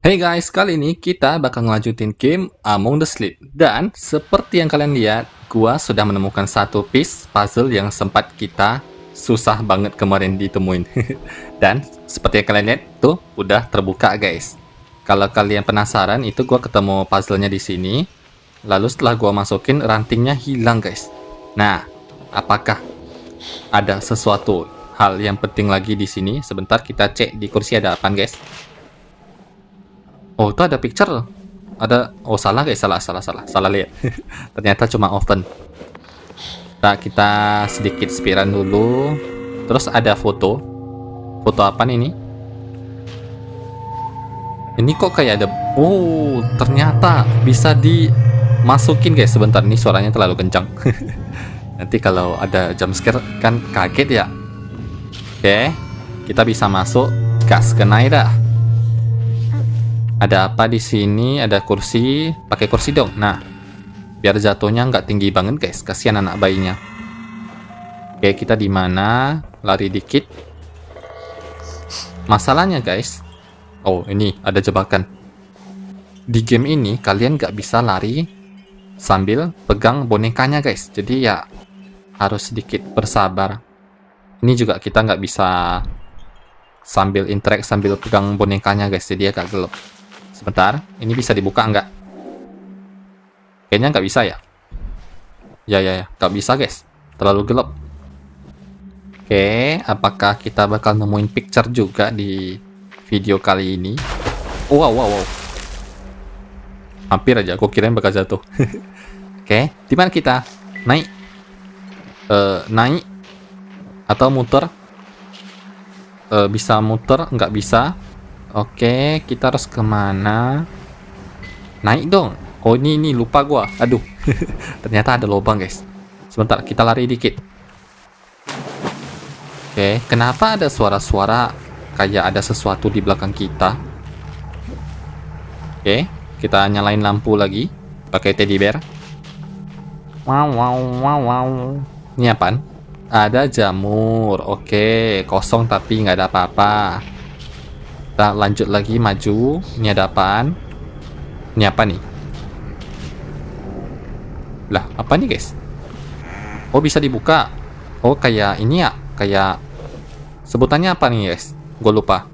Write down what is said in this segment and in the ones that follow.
Hey guys, kali ini kita bakal ngelanjutin game Among the Sleep. Dan seperti yang kalian lihat, gua sudah menemukan satu piece puzzle yang sempat kita susah banget kemarin ditemuin. Dan seperti yang kalian lihat, tuh udah terbuka guys. Kalau kalian penasaran, itu gua ketemu puzzle-nya di sini. Lalu setelah gua masukin, rantingnya hilang guys. Nah, apakah ada sesuatu hal yang penting lagi di sini? Sebentar kita cek di kursi ada apa guys. Oh, itu ada picture. Oh, salah guys, salah lihat. Ternyata cuma oven. Kita sedikit spiran dulu. Terus ada foto. Foto apa nih ini? Ini kok kayak ada. Oh, ternyata bisa dimasukin guys. Sebentar, nih suaranya terlalu kencang. Nanti kalau ada jump scare kan kaget ya. Oke, kita bisa masuk. Gas kenai dah. Ada apa di sini? Ada kursi. Pakai kursi dong. Nah, biar jatuhnya nggak tinggi banget guys. Kasihan anak bayinya. Oke, kita di mana? Lari dikit. Masalahnya guys. Oh, ini ada jebakan. Di game ini kalian nggak bisa lari sambil pegang bonekanya guys. Jadi ya harus sedikit bersabar. Ini juga kita nggak bisa sambil interact sambil pegang bonekanya guys. Jadi agak gelap. Sebentar, ini bisa dibuka nggak? Kayaknya nggak bisa ya? Ya, nggak bisa guys. Terlalu gelap. Oke, apakah kita bakal nemuin picture juga di video kali ini? Wow. Hampir aja, aku kirain bakal jatuh. Oke, di mana kita? Naik? Naik? Atau muter? Bisa muter? Nggak bisa. Oke, kita harus kemana? Naik dong. Oh, ini lupa gua. Aduh. Ternyata ada lubang, guys. Sebentar, kita lari dikit. Oke, kenapa ada suara-suara kayak ada sesuatu di belakang kita? Oke, kita nyalain lampu lagi. Pakai teddy bear. Wow. Ini apaan? Ada jamur. Oke, kosong tapi nggak ada apa-apa. Kita lanjut lagi maju. Ini ada apaan? Ini apa nih? Lah, apa nih guys? Oh, bisa dibuka. Oh, kayak ini ya. Kayak sebutannya apa nih guys? Gue lupa.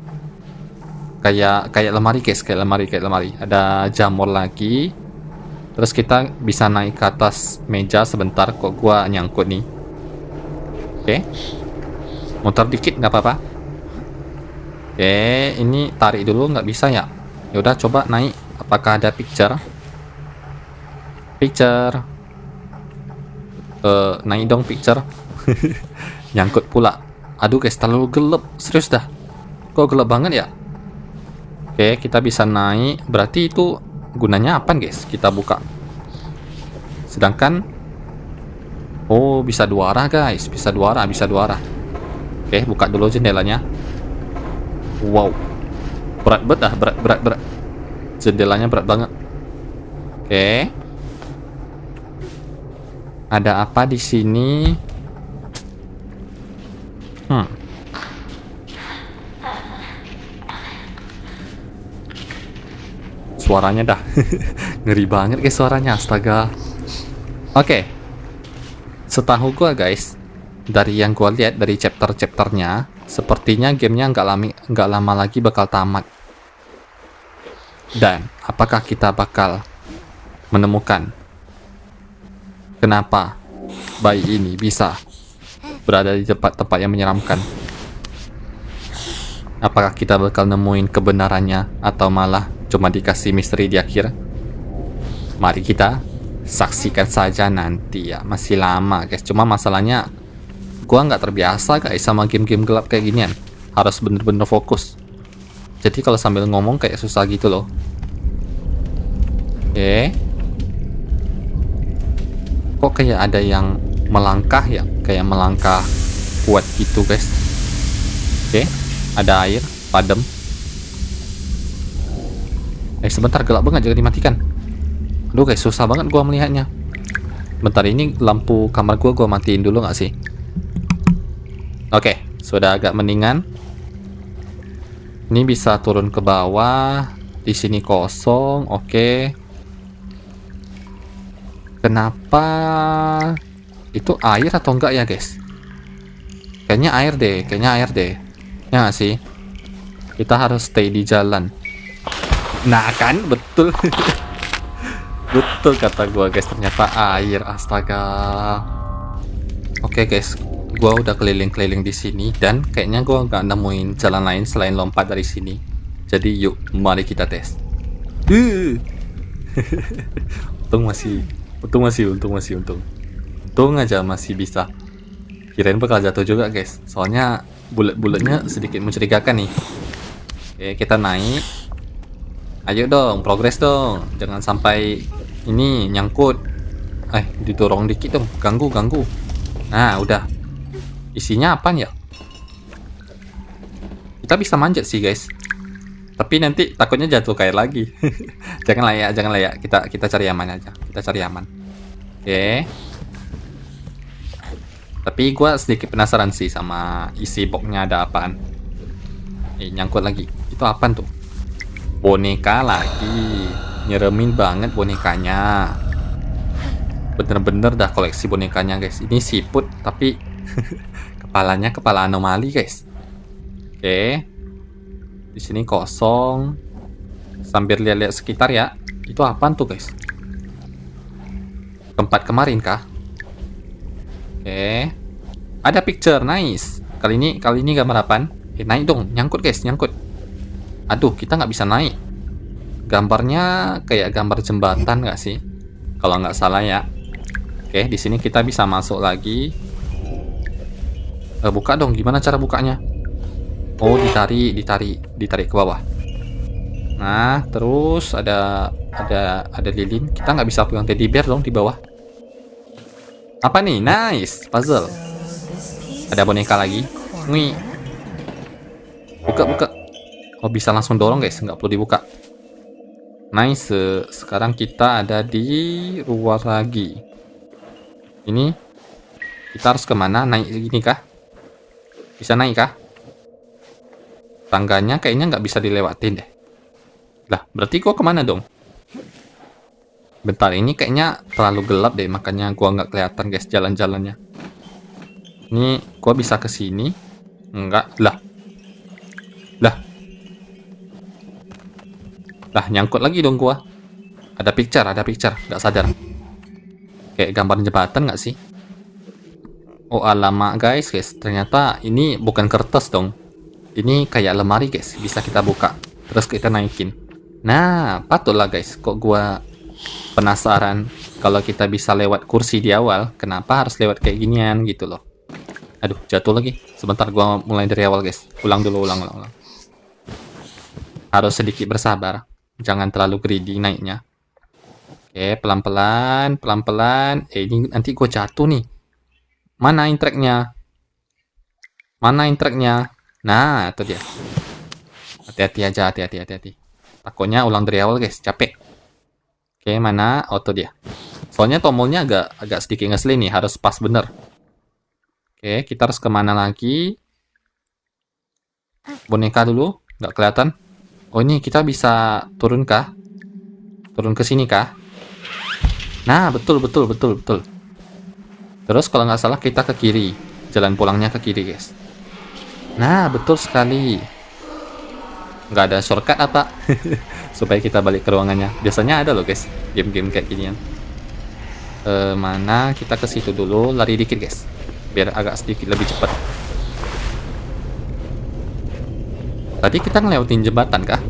Kayak lemari guys. Kayak lemari. Ada jamur lagi. Terus kita bisa naik ke atas meja sebentar. Kok gua nyangkut nih? Oke. Muter dikit nggak apa-apa. Oke, ini tarik dulu nggak bisa ya? Yaudah coba naik. Apakah ada picture? Naik dong picture. Nyangkut pula. Aduh guys, terlalu gelap. Serius dah. Kok gelap banget ya? Oke, kita bisa naik. Berarti itu gunanya apa guys? Kita buka. Sedangkan oh, bisa dua arah guys. Bisa dua arah. Oke, buka dulu jendelanya. Wow, berat banget berat. Jendelanya berat banget. Oke, ada apa di sini? Suaranya dah ngeri banget guys suaranya, astaga. Oke, setahu gua guys, dari yang gua lihat dari chapternya, sepertinya gamenya nggak lama lagi bakal tamat. Dan apakah kita bakal menemukan kenapa bayi ini bisa berada di tempat-tempat yang menyeramkan? Apakah kita bakal nemuin kebenarannya atau malah cuma dikasih misteri di akhir? Mari kita saksikan saja nanti ya. Masih lama guys. Cuma masalahnya gua nggak terbiasa guys sama game-game gelap kayak ginian. Harus bener-bener fokus. Jadi kalau sambil ngomong kayak susah gitu loh. Oke. Kok kayak ada yang melangkah ya? Kayak melangkah kuat gitu guys. Oke. Ada air, padam. Sebentar, gelap banget, jangan dimatikan. Aduh guys, susah banget gua melihatnya. Bentar, ini lampu kamar gua matiin dulu nggak sih? Oke, sudah agak mendingan. Ini bisa turun ke bawah. Di sini kosong, oke. Kenapa itu air atau enggak ya, guys? Kayaknya air deh, kayaknya air deh. Ya nggak sih? Kita harus stay di jalan. Nah kan, betul. Betul kata gua, guys. Ternyata air, astaga. Oke, guys. Gua udah keliling-keliling di sini dan kayaknya gua nggak nemuin jalan lain selain lompat dari sini. Jadi yuk, mari kita tes. Untung masih, untung. Untung aja masih bisa. Kirain bakal jatuh juga, guys. Soalnya bulat-bulatnya sedikit mencurigakan nih. Oke, kita naik. Ayo dong, progres dong. Jangan sampai ini nyangkut. Didorong dikit dong. Ganggu. Nah, udah. Isinya apa ya? Kita bisa manjat sih, guys. Tapi nanti takutnya jatuh kayak lagi. Janganlah ya. Kita cari aman aja. Kita cari aman. Oke. Tapi gue sedikit penasaran sih sama isi boxnya ada apaan. Nyangkut lagi. Itu apaan tuh? Boneka lagi. Nyeremin banget bonekanya. Bener-bener dah koleksi bonekanya, guys. Ini siput tapi kepalanya kepala anomali, guys. Oke. Di sini kosong. Sambil lihat-lihat sekitar ya. Itu apaan tuh, guys? Tempat kemarin kah? Oke. Ada picture, nice. Kali ini gambar apaan? Naik dong, nyangkut, guys, nyangkut. Aduh, kita nggak bisa naik. Gambarnya kayak gambar jembatan nggak sih? Kalau nggak salah ya. Oke, di sini kita bisa masuk lagi. Buka dong, gimana cara bukanya? Oh, ditarik ke bawah. Nah, terus ada lilin. Kita nggak bisa pegang teddy bear dong di bawah. Apa nih? Nice, puzzle. Ada boneka lagi. Wih. Buka. Oh, bisa langsung dorong, guys, nggak perlu dibuka. Nice. Sekarang kita ada di luar lagi. Ini kita harus kemana? Naik gini kah? Bisa naik kah? Tangganya kayaknya nggak bisa dilewatin deh. Lah, berarti gua kemana dong? Bentar, ini kayaknya terlalu gelap deh, makanya gua nggak kelihatan, guys, jalan-jalannya. Ini gua bisa ke sini? Enggak, lah, nyangkut lagi dong gua. Ada picture, nggak sadar. Kayak gambar jembatan nggak sih? Oh, alamak, guys, ternyata ini bukan kertas dong. Ini kayak lemari, guys, bisa kita buka, terus kita naikin. Nah, patutlah, guys, kok gua penasaran kalau kita bisa lewat kursi di awal, kenapa harus lewat kayak ginian gitu loh. Aduh, jatuh lagi. Sebentar, gua mulai dari awal, guys. Ulang dulu. Harus sedikit bersabar. Jangan terlalu greedy naiknya. Oke, pelan-pelan. Ini nanti gua jatuh nih. Mana intreknya? Nah, itu dia. Hati-hati aja, hati-hati. Takutnya ulang dari awal, guys. Capek. Oke, mana? Oh, itu dia. Soalnya tombolnya agak sedikit ngeselin nih, harus pas bener. Oke, kita harus kemana lagi? Boneka dulu, nggak kelihatan. Oh, ini kita bisa turun kah? Turun ke sini kah? Nah, betul. Terus kalau nggak salah kita ke kiri. Jalan pulangnya ke kiri, guys. Nah, betul sekali. Nggak ada shortcut apa? Supaya kita balik ke ruangannya. Biasanya ada loh, guys, game-game kayak ginian. Mana? Kita ke situ dulu, lari dikit, guys, biar agak sedikit lebih cepat. Tadi kita ngelewatin jembatan kah?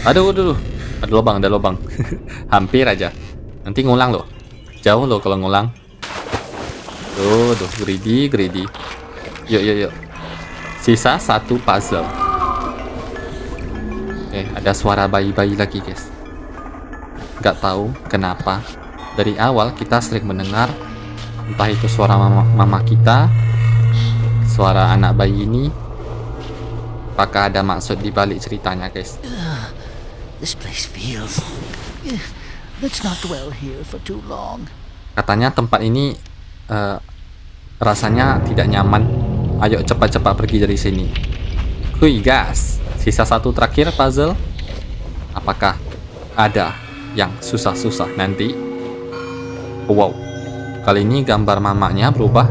Aduh, ada lubang. Hampir aja. Nanti ngulang loh. Jauh loh kalau ngulang. Tuh, greedy. Yuk. Sisa satu puzzle. Ada suara bayi-bayi lagi, guys. Nggak tahu kenapa. Dari awal kita sering mendengar, entah itu suara mama kita, suara anak bayi ini. Apakah ada maksud di balik ceritanya, guys? This place feels. Let's not dwell here for too long. Katanya tempat ini rasanya tidak nyaman. Ayo cepat-cepat pergi dari sini. Hui, gas. Sisa satu terakhir puzzle. Apakah ada yang susah-susah nanti? Wow, kali ini gambar mamanya berubah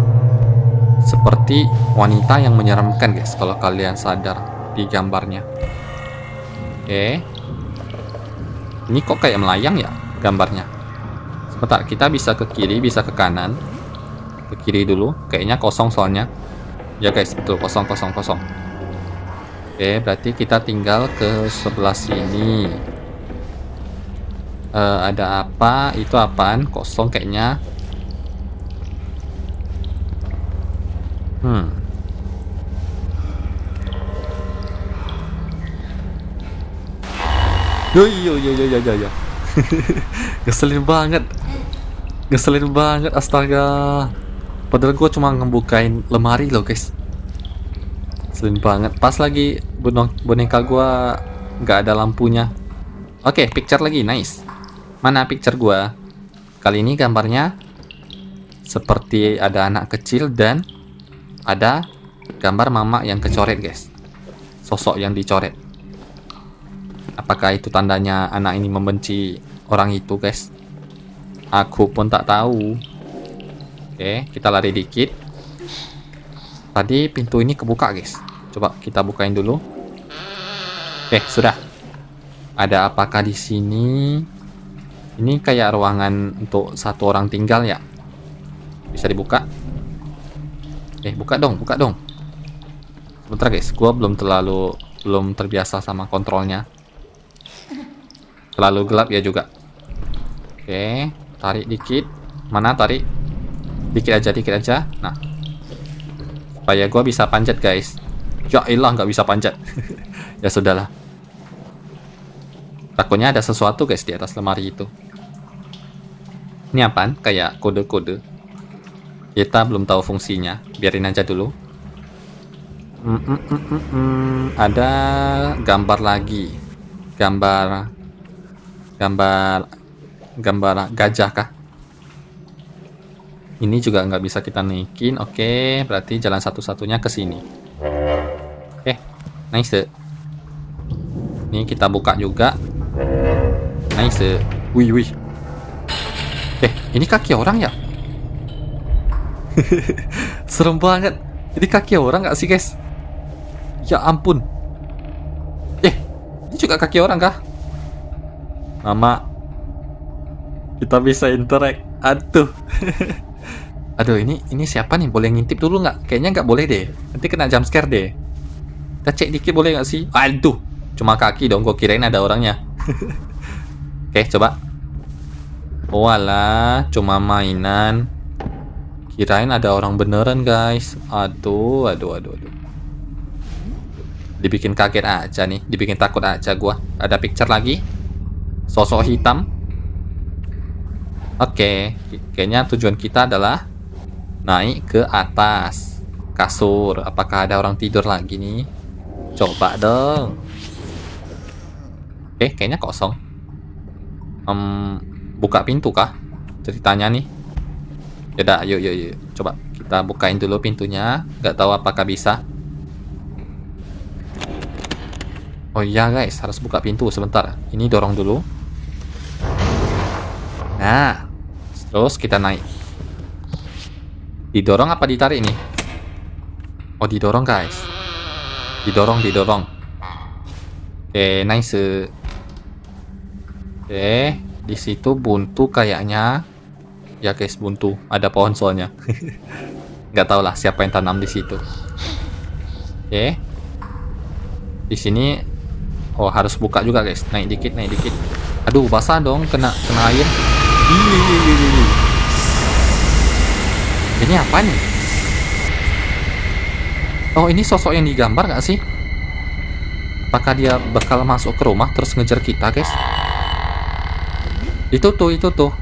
seperti wanita yang menyeramkan guys, kalau kalian sadar di gambarnya. Oke, ini kok kayak melayang ya gambarnya. Sebentar, kita bisa ke kiri, bisa ke kanan. Ke kiri dulu, kayaknya kosong soalnya. Ya guys, betul, kosong. Oke, berarti kita tinggal ke sebelah sini. Ada apa? Itu apaan? Kosong kayaknya. Yo. Ngeselin banget, astaga. Padahal gue cuma ngebukain lemari loh guys. Ngeselin banget. Pas lagi boneka gue nggak ada lampunya. Oke, picture lagi, nice. Mana picture gue? Kali ini gambarnya seperti ada anak kecil dan ada gambar mama yang kecoret guys. Sosok yang dicoret. Apakah itu tandanya anak ini membenci orang itu guys? Aku pun tak tahu. Oke, kita lari dikit. Tadi pintu ini kebuka guys. Coba kita bukain dulu. Oke, sudah. Ada apakah di sini? Ini kayak ruangan untuk satu orang tinggal ya. Bisa dibuka? Buka dong. Sebentar guys, gua belum terbiasa sama kontrolnya. Terlalu gelap ya juga. Oke, tarik dikit. Mana tarik? Dikit aja. Nah, supaya gua bisa panjat guys. Ya ilah, nggak bisa panjat. Ya sudahlah. Takutnya ada sesuatu guys di atas lemari itu. Ini apaan? Kayak kode-kode. Kita belum tahu fungsinya. Biarin aja dulu. Ada gambar lagi. Gambar gajah kah? Ini juga nggak bisa kita naikin. Oke, berarti jalan satu-satunya ke sini. Oke, nice. Ini kita buka juga. Nice. Wih. Ini kaki orang ya? Serem banget. Ini kaki orang nggak sih guys? Ya ampun. Ini juga kaki orang kah? Mama, kita bisa interact. Aduh. Aduh, ini siapa nih? Boleh ngintip dulu nggak? Kayaknya nggak boleh deh. Nanti kena jump scare deh. Kita cek dikit boleh nggak sih? Aduh, cuma kaki dong. Gue kirain ada orangnya. Oke, coba. Oh alah, cuma mainan. Kirain ada orang beneran guys. Aduh. Dibikin kaget aja nih. Dibikin takut aja gua. Ada picture lagi. Sosok hitam. Oke, kayaknya tujuan kita adalah naik ke atas kasur. Apakah ada orang tidur lagi nih? Coba dong. Oke, kayaknya kosong. Buka pintu kah? Ceritanya nih. Yaudah, yuk. Coba kita bukain dulu pintunya. Gak tahu apakah bisa. Oh iya guys, harus buka pintu sebentar. Ini dorong dulu. Nah, terus kita naik. Didorong apa ditarik nih? Oh, didorong guys. Didorong. Oke, nice. Oke, di situ buntu kayaknya. Ya guys, buntu. Ada pohon soalnya. Nggak tahu lah siapa yang tanam di situ. Oke. Di sini, oh harus buka juga guys. Naik dikit. Aduh, basah dong, kena air. Ini apa nih? Oh, ini sosok yang digambar nggak sih? Apakah dia bakal masuk ke rumah terus ngejar kita guys? Itu tuh.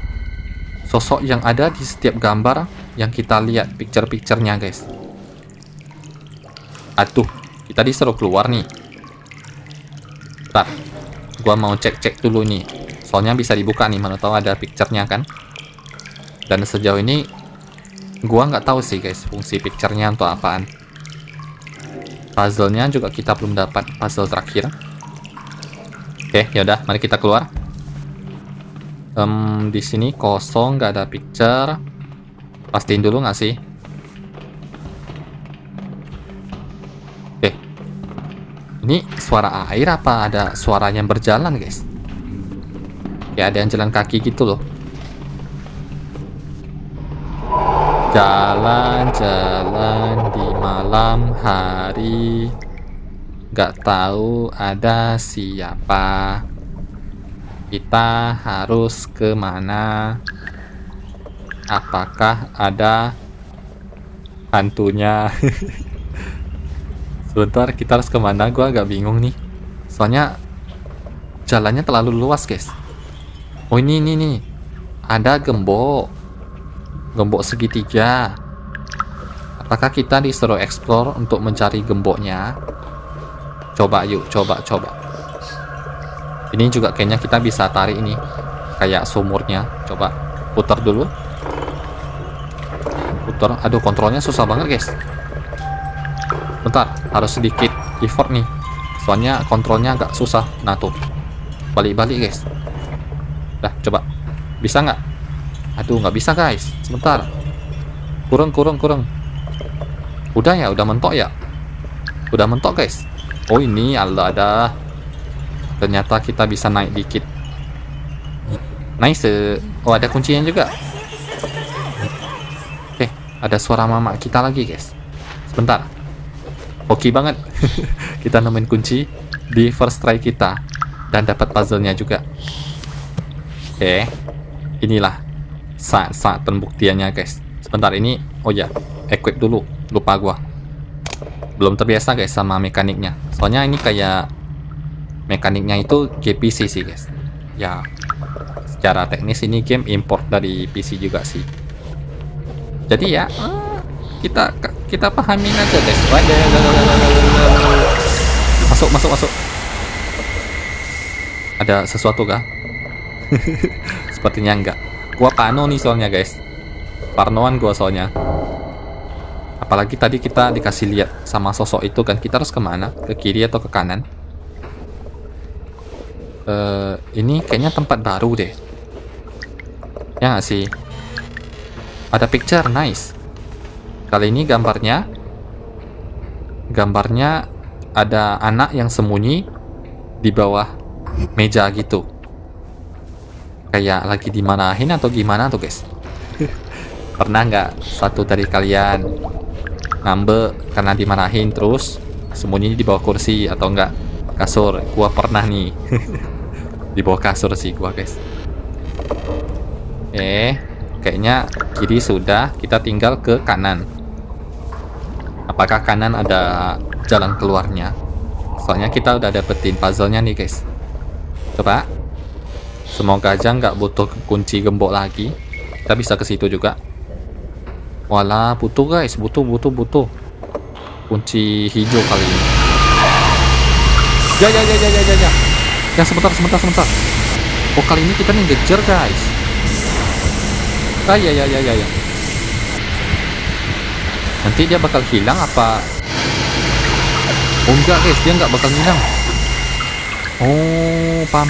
Sosok yang ada di setiap gambar yang kita lihat picture-picturenya guys. Aduh, kita disuruh keluar nih. Bentar, gua mau cek dulu nih. Soalnya bisa dibuka nih, mana tahu ada picture-nya kan. Dan sejauh ini gua nggak tahu sih guys fungsi picture-nya untuk apaan. Puzzle-nya juga kita belum dapat, puzzle terakhir. Oke, yaudah, mari kita keluar. Di sini kosong, nggak ada picture. Pastiin dulu nggak sih? Oke, ini suara air apa ada suara yang berjalan, guys? Kayak ada yang jalan kaki gitu loh. Jalan-jalan di malam hari, gak tahu ada siapa. Kita harus kemana? Apakah ada hantunya? Sebentar, kita harus kemana? Gua agak bingung nih. Soalnya jalannya terlalu luas, guys. Oh, ini nih. Ada gembok. Gembok segitiga. Apakah kita disuruh explore untuk mencari gemboknya? Coba yuk, coba. Ini juga kayaknya kita bisa tarik ini. Kayak sumurnya. Coba putar dulu. Putar. Aduh, kontrolnya susah banget, guys. Bentar, harus sedikit effort nih. Soalnya kontrolnya agak susah. Nah tuh, balik-balik, guys. Dah, coba. Bisa nggak? Aduh, nggak bisa, guys. Sebentar. Kurang. Udah ya, udah mentok ya. Udah mentok, guys. Oh, ini ada. Ternyata kita bisa naik dikit. Nice. Oh, ada kuncinya juga. Oke, ada suara mama kita lagi, guys. Sebentar. Oke banget. Kita nemuin kunci di first try kita. Dan dapat puzzle-nya juga. Oke. Inilah saat pembuktiannya, guys. Sebentar, ini oh ya, equip dulu, lupa gua, belum terbiasa, guys, sama mekaniknya. Soalnya ini kayak mekaniknya itu GPC sih, guys. Ya, secara teknis ini game import dari PC juga sih. Jadi ya, kita pahamin aja, guys. Masuk. Ada sesuatu kah? Sepertinya enggak. Gua parno nih soalnya, guys. Parnoan gua soalnya. Apalagi tadi kita dikasih lihat sama sosok itu kan. Kita harus kemana? Ke kiri atau ke kanan? Ini kayaknya tempat baru deh. Ya nggak sih? Ada picture, nice. Kali ini gambarnya ada anak yang sembunyi di bawah meja gitu. Kayak lagi dimarahin atau gimana tuh, guys. Pernah nggak satu dari kalian ngambek karena dimarahin terus sembunyi di bawah kursi atau enggak kasur? Gua pernah nih. Di bawah kasur sih gua, guys. Kayaknya kiri sudah, kita tinggal ke kanan. Apakah kanan ada jalan keluarnya? Soalnya kita udah dapetin puzzle-nya nih, guys. Coba. Semoga aja nggak butuh kunci gembok lagi. Kita bisa ke situ juga. Walah, butuh, guys. Butuh. Kunci hijau kali ini. Ya. Ya, sebentar. Oh, kali ini kita ngejar, guys. Ya. Nanti dia bakal hilang apa? Oh, enggak, guys. Dia nggak bakal hilang. Oh, paham.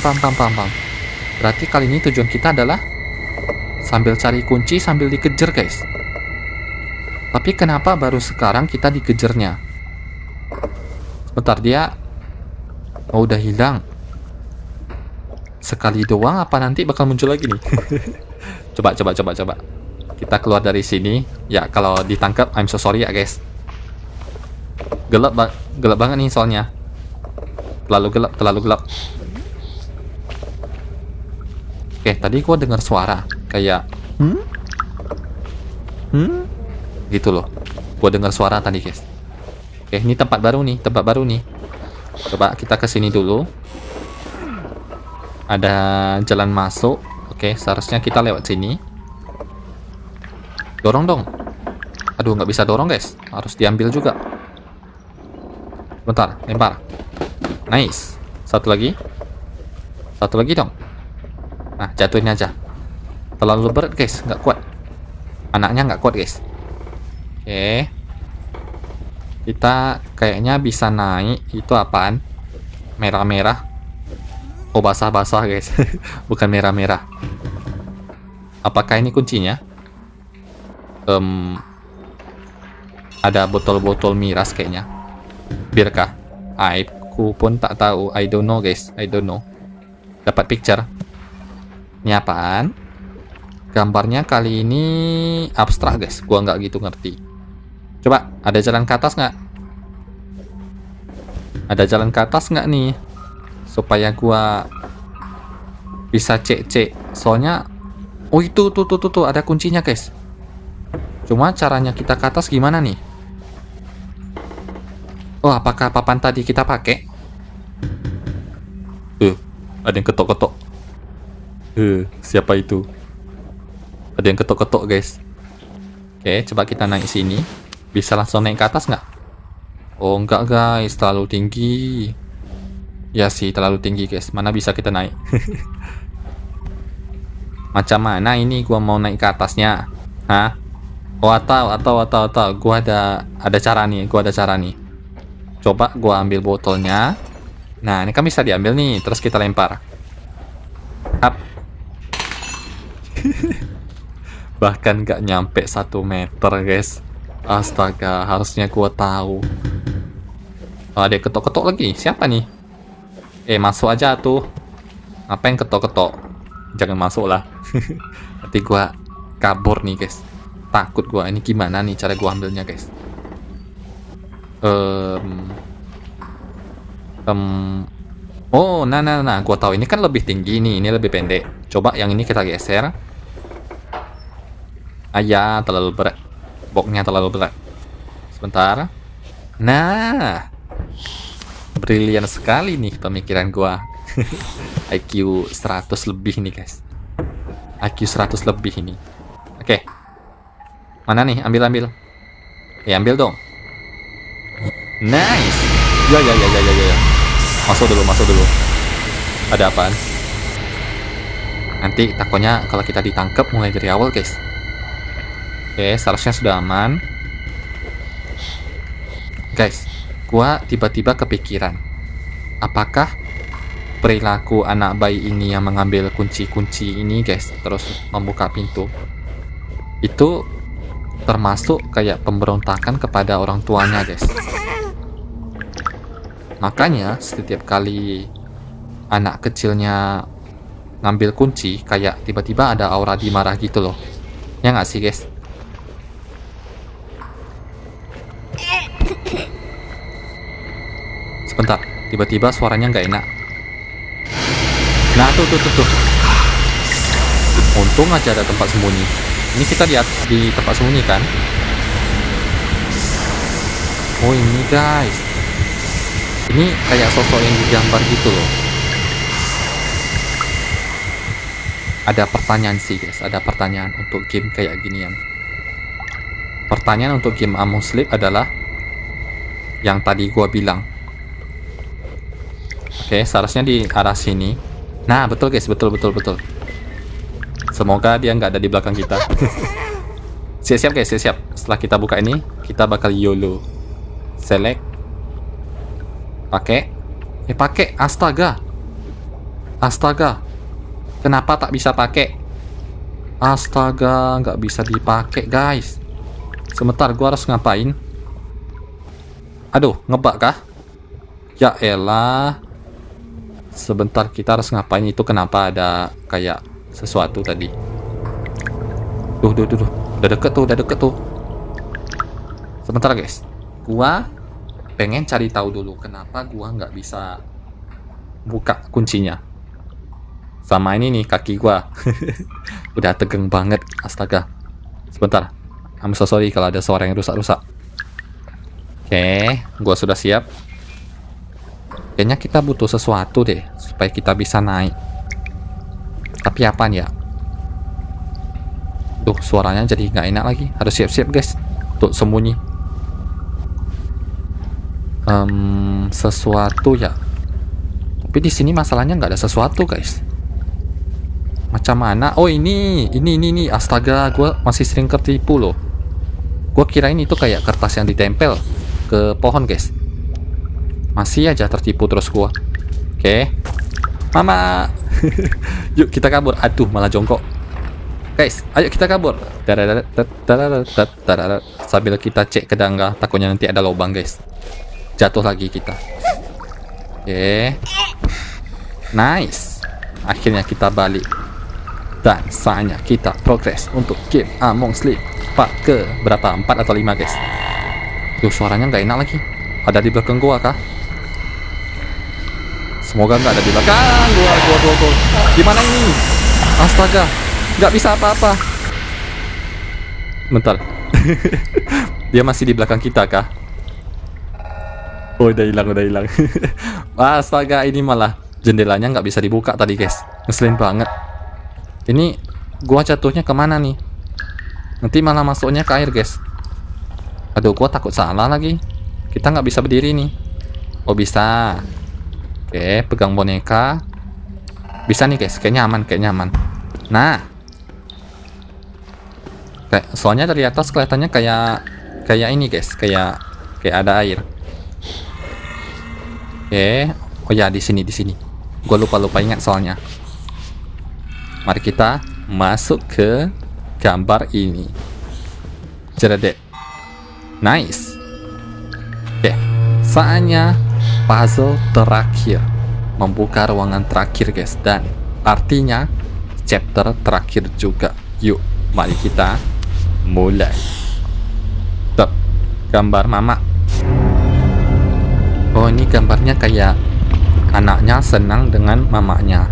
Berarti kali ini tujuan kita adalah sambil cari kunci sambil dikejar, guys. Tapi kenapa baru sekarang kita dikejarnya? Sebentar, dia udah hilang. Sekali doang apa nanti bakal muncul lagi nih? Coba. Kita keluar dari sini. Ya, kalau ditangkap I'm so sorry ya, guys. Gelap banget nih soalnya. Terlalu gelap. Oke, tadi gua dengar suara kayak gitu loh. Gua dengar suara tadi, guys. Oke, ini tempat baru nih. Coba kita ke sini dulu. Ada jalan masuk. Oke, seharusnya kita lewat sini. Dorong dong. Aduh, nggak bisa dorong, guys. Harus diambil juga. Bentar, lempar. Nice. Satu lagi dong. Nah, jatuhin aja. Terlalu berat, guys, nggak kuat. Anaknya nggak kuat, guys. Oke. Kita kayaknya bisa naik. Itu apaan? Merah-merah. Oh, basah-basah guys. Bukan merah-merah. Apakah ini kuncinya? Ada botol-botol miras kayaknya. Birkah? Aku pun tak tahu. I don't know guys. I don't know. Dapat picture. Ini apaan? Gambarnya kali ini abstrak guys. Gua nggak gitu ngerti. Coba, ada jalan ke atas nggak? Ada jalan ke atas nggak nih? Supaya gua bisa cek-cek. Soalnya, oh itu tuh ada kuncinya guys. Cuma caranya kita ke atas gimana nih? Oh, apakah papan tadi kita pakai? Ada yang ketok-ketok. Siapa itu? Ada yang ketok-ketok guys. Oke, coba kita naik sini. Bisa langsung naik ke atas nggak? Oh, enggak guys, terlalu tinggi. Ya sih, terlalu tinggi guys. Mana bisa kita naik? Macam mana ini gua mau naik ke atasnya? Hah? Oh, atau. Gua ada cara nih, Coba gua ambil botolnya. Nah, ini kan bisa diambil nih, terus kita lempar. Up. Bahkan nggak nyampe 1 meter guys. Astaga, harusnya gua tahu. Oh, ada ketok-ketok lagi. Siapa nih? Masuk aja tuh. Ngapain ketok-ketok? Jangan masuk lah. Nanti gua kabur nih guys. Takut gua. Ini gimana nih cara gua ambilnya guys? Oh, nah. Gua tahu ini kan lebih tinggi nih. Ini lebih pendek. Coba yang ini kita geser. Ayah, terlalu berat. Boxnya terlalu berat. Sebentar. Nah, brilian sekali nih pemikiran gua. IQ 100 lebih nih guys. IQ 100 lebih ini. Oke. Mana nih? Ambil. Ambil dong. Nice. Ya. Masuk dulu. Ada apaan? Nanti takutnya kalau kita ditangkap mulai dari awal guys. Oke, seharusnya sudah aman. Guys, gua tiba-tiba kepikiran. Apakah perilaku anak bayi ini yang mengambil kunci-kunci ini guys, terus membuka pintu, itu termasuk kayak pemberontakan kepada orang tuanya guys. Makanya setiap kali anak kecilnya ngambil kunci, kayak tiba-tiba ada aura dimarah gitu loh. Ya nggak sih guys? Sebentar, tiba-tiba suaranya nggak enak. Nah tuh. Untung aja ada tempat sembunyi. Ini kita lihat di tempat sembunyi kan? Oh ini guys, ini kayak sosok yang digambar gitu loh. Ada pertanyaan sih guys, ada pertanyaan untuk game kayak ginian. Pertanyaan untuk game Among Sleep adalah yang tadi gua bilang. Oke, seharusnya di arah sini. Nah, betul guys, betul. Semoga dia nggak ada di belakang kita. Siap guys, siap. Setelah kita buka ini, kita bakal YOLO. Select. Pakai. Astaga. Kenapa tak bisa pakai? Astaga, nggak bisa dipakai guys. Sebentar, gua harus ngapain? Aduh, ngebug kah? Ya elah. Sebentar, kita harus ngapain? Itu kenapa ada kayak sesuatu tadi? Duh. Udah deket tuh. Sebentar guys. Gua pengen cari tahu dulu kenapa gua nggak bisa buka kuncinya. Sama ini nih kaki gua. Udah tegang banget. Astaga. Sebentar. I'm so sorry kalau ada suara yang rusak-rusak. Oke, gua sudah siap. Kayaknya kita butuh sesuatu deh supaya kita bisa naik. Tapi apaan ya? Duh, suaranya jadi nggak enak lagi. Harus siap-siap guys untuk sembunyi. Sesuatu ya. Tapi di sini masalahnya nggak ada sesuatu guys. Macam mana? Oh ini. Astaga, gue masih sering tertipu loh. Gue kirain itu kayak kertas yang ditempel ke pohon guys. Masih aja tertipu terus gua. Oke. Mama. Yuk kita kabur. Aduh, malah jongkok. Guys, ayo kita kabur. Sambil kita cek ke tangga, takutnya nanti ada lubang, guys. Jatuh lagi kita. Oke. Nice. Akhirnya kita balik. Dan saatnya kita progres untuk game Among Sleep part ke berapa? 4 atau 5, guys. Duh, suaranya nggak enak lagi. Ada di belakang gua kah? Semoga nggak ada di belakang gua. Gimana ini? Astaga, nggak bisa apa-apa. Bentar. Dia masih di belakang kita kah? Oh, udah hilang. Astaga, ini malah jendelanya nggak bisa dibuka tadi, guys. Ngeselin banget. Ini gua jatuhnya kemana nih? Nanti malah masuknya ke air, guys. Aduh, gua takut salah lagi. Kita nggak bisa berdiri nih. Oh, bisa. Oke, pegang boneka. Bisa nih, guys. Kayaknya aman. Nah. Soalnya dari atas kelihatannya kayak ini, guys. Kayak ada air. Oke. Oh ya, di sini. Gua lupa ingat soalnya. Mari kita masuk ke gambar ini. Jeredek. Nice. Oke, saatnya puzzle terakhir. Membuka ruangan terakhir, guys. Dan artinya chapter terakhir juga. Yuk, mari kita mulai. Tuh, gambar mama. Oh, ini gambarnya kayak anaknya senang dengan mamanya.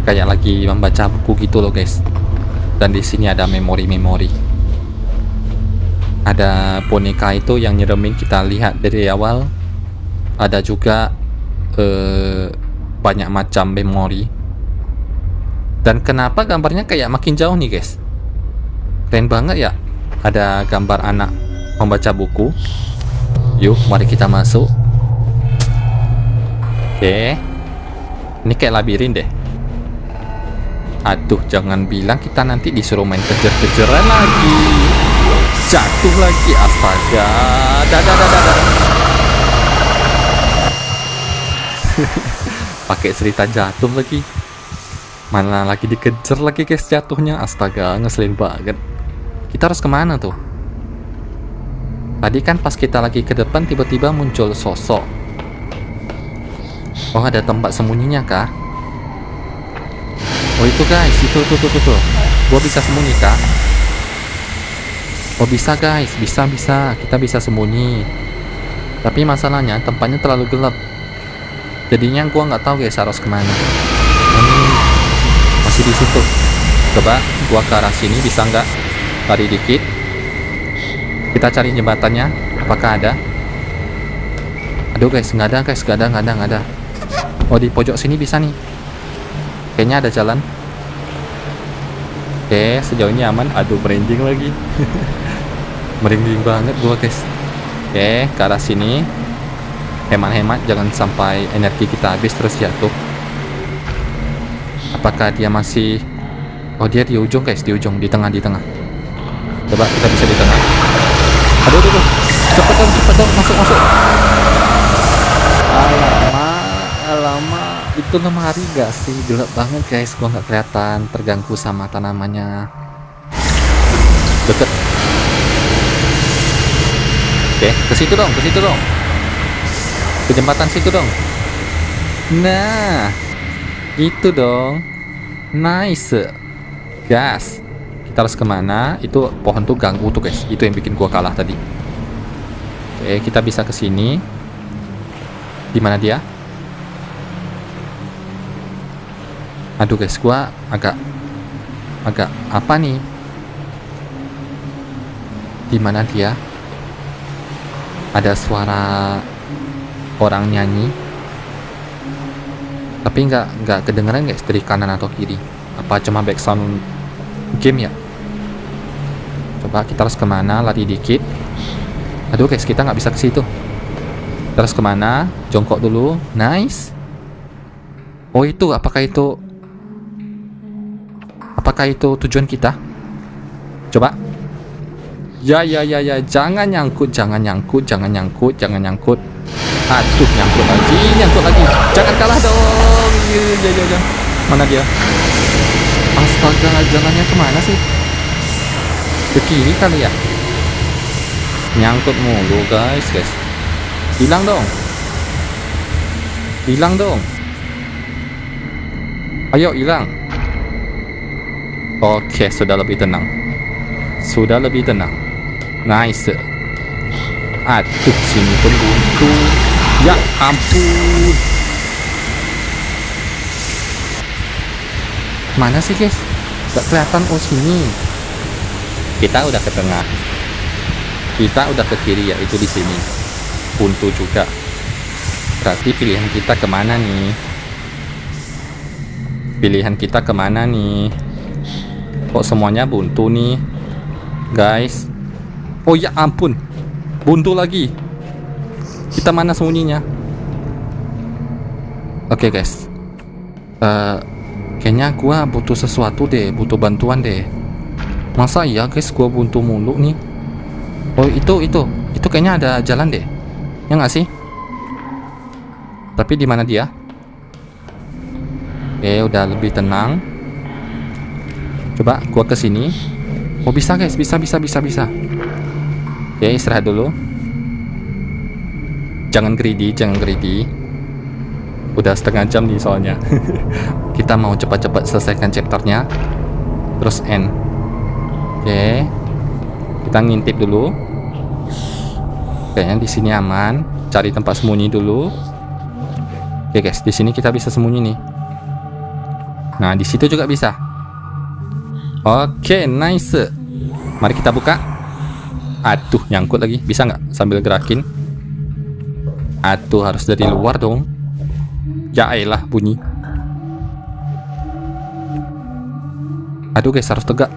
Kayak lagi membaca buku gitu loh, guys. Dan di sini ada memori. Ada boneka itu yang nyeremin, kita lihat dari awal. Ada juga banyak macam memori. Dan kenapa gambarnya kayak makin jauh nih, guys? Keren banget ya. Ada gambar anak membaca buku. Yuk, mari kita masuk. Oke. Ini kayak labirin deh. Aduh, jangan bilang kita nanti disuruh main kejar-kejaran lagi. Jatuh lagi, astaga. Dadah. Pakai cerita jatuh lagi. Mana lagi dikejar lagi, guys, jatuhnya. Astaga, ngeselin banget. Kita harus kemana tuh? Tadi kan pas kita lagi ke depan tiba-tiba muncul sosok. Oh, ada tempat sembunyinya kah? Oh, itu, guys, itu tuh. Gua bisa sembunyi kah? Oh, bisa, guys, bisa. Kita bisa sembunyi. Tapi masalahnya tempatnya terlalu gelap. Jadinya gua nggak tahu, guys, harus kemana. Ini masih di situ. Coba gua ke arah sini, bisa nggak? Lari dikit. Kita cari jembatannya. Apakah ada? Aduh, guys, nggak ada. Oh, di pojok sini bisa nih. Kayaknya ada jalan. Oke, sejauh ini aman. Aduh, merinding lagi. Merinding banget gua, guys. Oke, ke arah sini. Hemat-hemat, jangan sampai energi kita habis terus jatuh. Apakah dia masih... Oh, dia di ujung, guys, di tengah. Coba kita bisa di tengah. Aduh. Cepet dong, masuk. Alamak. Itu lemari gak sih? Gelap banget, guys. Gua nggak kelihatan, terganggu sama tanamannya. Deket. Oke, ke situ dong. Ke jembatan situ dong. Nah, itu dong. Nice. Gas. Kita harus kemana? Itu pohon tuh ganggu tuh, guys. Itu yang bikin gua kalah tadi. Oke, kita bisa ke sini. Di mana dia? Aduh, guys, gua agak apa nih? Di mana dia? Ada suara orang nyanyi. Tapi nggak kedengeran, guys, dari kanan atau kiri. Apa cuma background game ya? Coba kita harus kemana? Lari dikit. Aduh, guys, kita nggak bisa ke situ. Kita harus kemana? Jongkok dulu. Nice. Oh, itu apakah itu tujuan kita? Coba. Ya. Jangan nyangkut. Aduh, nyangkut lagi. Jangan kalah dong. Ya. Mana dia? Astaga, jalannya kemana sih? Ke kiri kali ya? Nyangkut mulu guys. Hilang dong. Ayo hilang. Oke, sudah lebih tenang. Nice. Aduh, sini pun buntu. Ya ampun. Mana sih guys? Gak kelihatan. Oh sini. Kita udah ke tengah. Kita udah ke kiri, yaitu di sini. Buntu juga. Berarti pilihan kita kemana nih? Kok semuanya buntu nih, guys? Oh ya ampun, buntu lagi. Kita mana sembunyinya? Oke guys, kayaknya gua butuh sesuatu deh, butuh bantuan deh. Masa ya guys, gua buntu mulu nih. Oh itu kayaknya ada jalan deh, ya nggak sih? Tapi di mana dia? Oke, udah lebih tenang. Coba gua ke sini. Oh bisa guys, bisa. Oke, istirahat dulu. Jangan greedy. Udah setengah jam nih soalnya. Kita mau cepat-cepat selesaikan chapternya, terus end. Oke, kita ngintip dulu. Kayaknya di sini aman. Cari tempat sembunyi dulu. Oke guys, di sini kita bisa sembunyi nih. Nah, di situ juga bisa. Oke, nice. Mari kita buka. Aduh, nyangkut lagi. Bisa nggak sambil gerakin? Aduh, harus dari luar dong. Ya elah, bunyi. Aduh guys, harus tegak.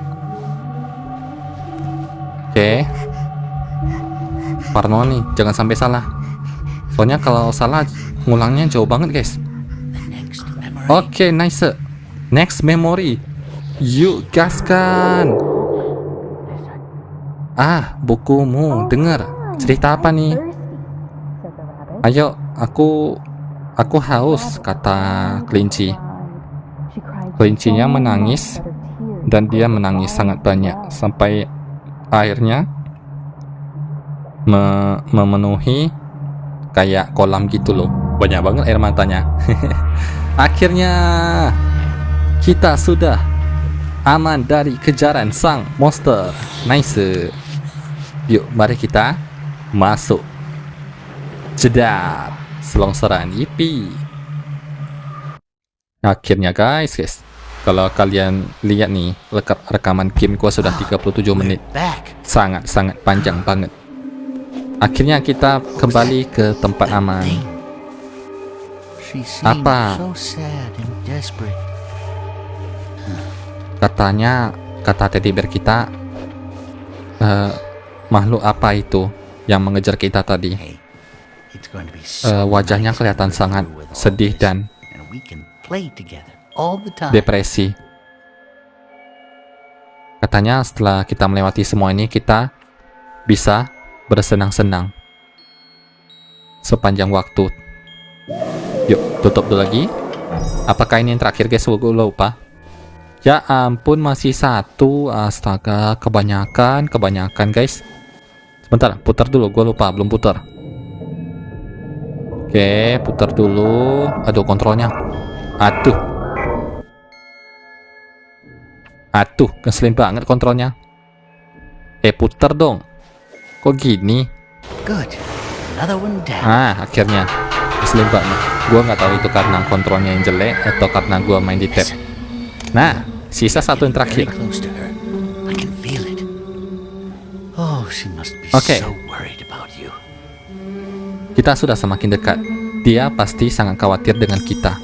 Oke. Parno nih, jangan sampai salah. Soalnya kalau salah, ngulangnya jauh banget guys. Oke, nice. Next memory. Yuk gaskan. Bukumu. Dengar. Cerita apa nih? Ayo, aku haus, kata kelinci. Kelincinya menangis, dan dia menangis sangat banyak sampai airnya memenuhi kayak kolam gitu loh. Banyak banget air matanya. Akhirnya kita sudah aman dari kejaran sang monster. Nice. Yuk, mari kita masuk. Jedar. Selongsoran. Yippee. Akhirnya guys. Kalau kalian lihat nih, rekaman game gua sudah 37 menit. Sangat panjang banget. Akhirnya kita kembali ke tempat aman. Apa? Kata teddy bear kita, makhluk apa itu yang mengejar kita tadi? Wajahnya kelihatan sangat sedih dan depresi. Katanya setelah kita melewati semua ini, kita bisa bersenang-senang sepanjang waktu. Yuk, tutup dulu lagi. Apakah ini yang terakhir guys? Gue lupa. Ya ampun, masih satu. Astaga, kebanyakan guys. Sebentar, putar dulu. Gue lupa, belum putar. Oke, putar dulu. Aduh, kontrolnya. Aduh, ngeselin banget kontrolnya. Putar dong. Kok gini? Akhirnya. Ngeselin banget. Gua nggak tahu itu karena kontrolnya yang jelek atau karena gua main di tab. Nah, sisa satu yang terakhir. Oke. Kita sudah semakin dekat. Dia pasti sangat khawatir dengan kita.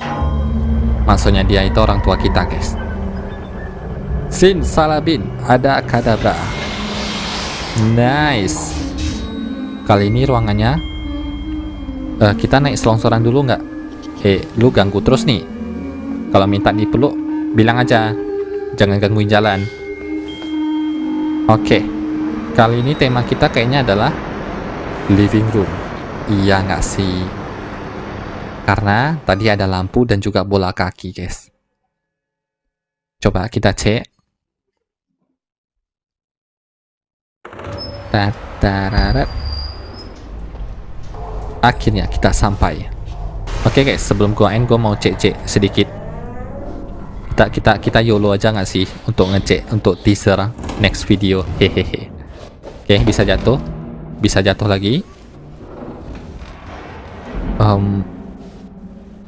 Maksudnya dia itu orang tua kita, guys. Sin salabin, ada kadabra. Nice. Kali ini ruangannya kita naik selongsoran dulu nggak? Lu ganggu terus nih. Kalau minta dipeluk, bilang aja. Jangan gangguin jalan. Oke. Kali ini tema kita kayaknya adalah living room. Iya nggak sih? Karena tadi ada lampu dan juga bola kaki, guys. Coba kita cek. Tatararat. Akhirnya kita sampai. Oke guys, sebelum gua end, gua mau cek sedikit. Kita YOLO aja nggak sih untuk ngecek untuk teaser next video. Hehehe. Oke, bisa jatuh lagi.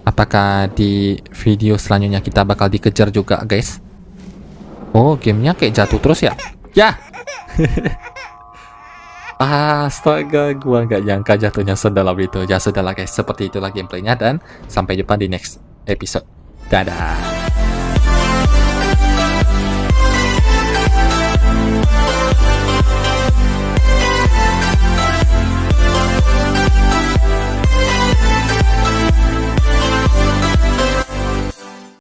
Apakah di video selanjutnya kita bakal dikejar juga, guys? Oh, gamenya kayak jatuh terus ya? Ya! Astaga, gua nggak nyangka jatuhnya sedalam itu. Ya sudahlah guys, seperti itulah gameplaynya dan sampai jumpa di next episode. Dadah!